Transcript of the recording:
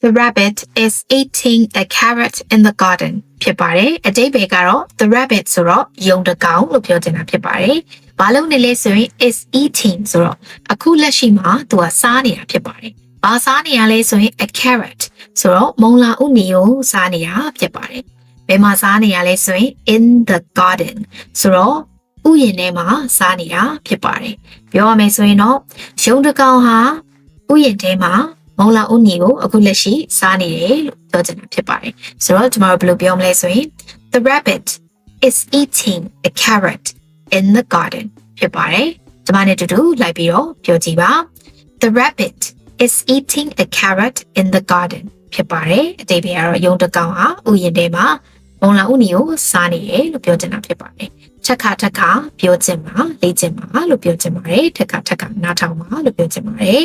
The rabbit is eating a carrot in the garden ဖြစ်ပါတယ်အတိတ်ပဲကတော့ the rabbit ဆိုတော့ယုံတကောင်လို့ပြောချင်တာဖြစ်ပါတယ်ဘာလို့လဲဆိုရင် is eating ဆိုတော့အခုလက်ရှိမှာသူကစားနေတာဖြစ်ပါတယ်ဘာစားနေရလဲဆိုရင် a carrot ဆိုတော့မုံလာဥနီကိုစားနေတာဖြစ်ပါတယ်ဘယ်မှာစားနေရလဲဆိုရင် in the garden ဆိုတော့ဥယျာဉ်ထဲမှာစားနေတာဖြစ်ပါတယ်ပြောရမယ်ဆိုရင်တော့ယုံတကောင်ဟာဥယျာဉ်ထဲမှာမုံလာဥနီကိုအခုလက်ရှိစားနေတယ်လို့ပြောချင်တာဖြစ်ပါတယ်ဆိုတော့ကျွန်တော်တို့ဘယ်လိုပြောမလဲဆိုရင် the rabbit is eating a carrot in the garden ဖြစ်ပါတယ်ကျွန်မနဲ့အတူတူလိုက်ပြီးတော့ပြောကြည့်ပါ the rabbit is eating a carrot in the garden ဖြစ်ပါတယ်အတိတ်ပဲကတော့ယုံတကောင်ဟာဥယျာဉ်ထဲမှာမုံလာဥနီကိုစားနေတယ်လို့ပြောချင်တာဖြစ်ပါတယ်ချက်ခါပြောချင်ပါလေ့ကျင့်ပါလို့ပြောချင်ပါတယ်ထက်ခါနားထောင်ပါလို့ပြောချင်ပါတယ်